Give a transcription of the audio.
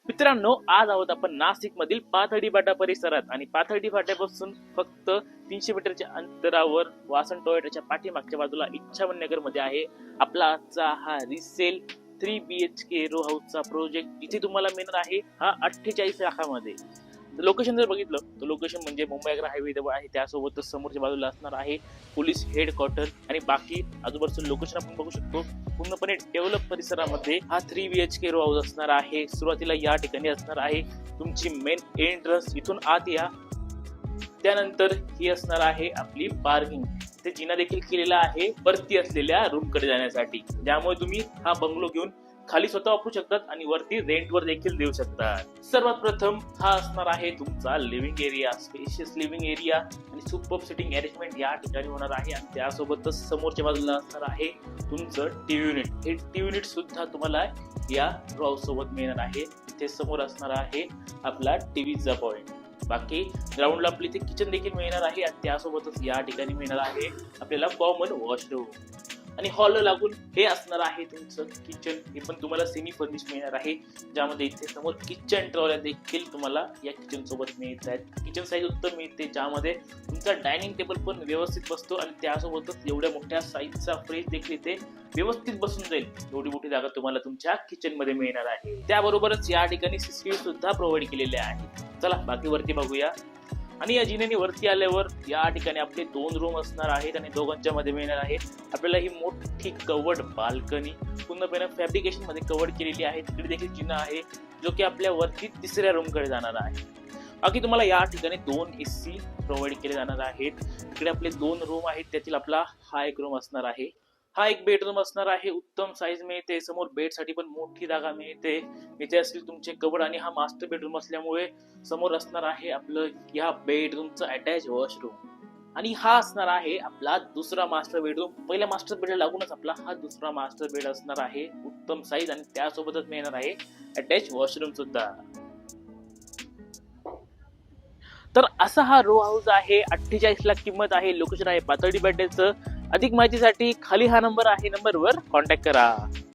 मित्रांनो, आज आहोत आपण नाशिक मधील पाथर्डी फाटा परिसरात आणि पाथर्डी फाट्यापासून फक्त 300 मीटरच्या अंतरावर वासंत टोयोटाच्या पाठीमागच्या बाजूला इच्छामणनगर मध्ये आहे आपला आजचा हा रिसेल 3 BHK रो हाऊसचा प्रोजेक्ट। इथे तुम्हाला मिळणार आहे हा 48 लाखामध्ये। लोकेशन जर बघितलं तर लोकेशन म्हणजे मुंबई आग्रा हायवे जवळ आहे, त्यासोबतच समोरच्या बाजूला असणार आहे पोलीस हेडक्वार्टर आणि बाकी आजूबाजूचं लोकेशन आपण बघू शकतो। पूर्णपणे डेव्हलप परिसरामध्ये हा 3 BHK रो हाऊस असणार आहे। सुरुवातीला या ठिकाणी असणार आहे तुमची मेन एंट्रन्स, इथून आत या। त्यानंतर ही असणार आहे आपली पार्किंग। ते जिना देखील केलेला आहे वरती असलेल्या रूम कडे जाण्यासाठी, ज्यामुळे तुम्ही हा बंगलो घेऊन खाली स्वतः वापरू शकतात आणि वरती रेंटवर देखील देऊ शकतात। सर्वात प्रथम हा असणार आहे तुमचा living area, spacious living area आणि सुपर सिटिंग अरेंजमेंट या ठिकाणी होणार आहे। आणि त्यासोबतच समोरच्या बाजूला असणार आहे तुमचं टीव्ही युनिट। हे टीव्ही युनिट सुद्धा तुम्हाला या रो हाऊस सोबत मिळणार आहे। इथे समोर असणार आहे आपला टीव्हीचा पॉइंट। बाकी ग्राउंडला आपली इथे किचन देखील मिळणार आहे आणि त्यासोबतच या ठिकाणी मिळणार आहे आपल्याला कॉमन वॉशरूम। आणि हॉल लागून हे असणार आहे तुमचं किचन। हे पण तुम्हाला सेमी फर्निश मिळणार आहे, ज्यामध्ये इथे समोर किचन ट्रॉल्या देखील तुम्हाला या किचन सोबत मिळत आहेत। किचन साईज उत्तम मिळते, ज्यामध्ये तुमचा डायनिंग टेबल पण व्यवस्थित बसतो आणि त्यासोबतच एवढ्या मोठ्या साईजचा फ्रीज देखील इथे व्यवस्थित बसून जाईल। एवढी मोठी जागा तुम्हाला तुमच्या किचन मध्ये मिळणार आहे। त्याबरोबरच या ठिकाणी CCTV सुद्धा प्रोव्हाइड केलेले आहे। चला बाकी वरती बघूया। आणि या जिन्याने वरती आल्यावर या ठिकाणी आपले 2 रूम असणार आहेत आणि दोघांच्या मध्ये मिळणार आहे आपल्याला ही मोठी कवर्ड बाल्कनी, पूर्णपणे फॅब्रिकेशन मध्ये कवर्ड केलेली आहे। तिकडे देखील जिना आहे जो की आपल्या वरती 3ऱ्या रूम कडे जाणार आहे। बाकी तुम्हाला या ठिकाणी 2 AC प्रोव्हाइड केले जाणार आहेत। इकडे आपले 2 रूम आहेत, त्यातील आपला हा एक रूम असणार आहे। हा एक बेडरूम असणार आहे, उत्तम साईज मिळते। समोर बेड साठी पण मोठी जागा मिळते। इथे असतील तुमचे कबड आणि हा मास्टर बेडरूम असल्यामुळे समोर असणार आहे आपलं या बेडरूमचं अटॅच वॉशरूम। आणि हा असणार आहे आपला दुसरा मास्टर बेडरूम। पहिल्या मास्टर बेड लागूनच आपला हा दुसरा मास्टर बेड असणार आहे, उत्तम साईज आणि त्यासोबतच मिळणार आहे अटॅच वॉशरूम सुद्धा। तर असा हा रो हाऊस आहे, 48 लाख किंमत आहे, लोकेशन आहे पाथर्डी फाट्याचं। अधिक माहितीसाठी खाली हा नंबर आहे, नंबरवर कॉन्टॅक्ट करा।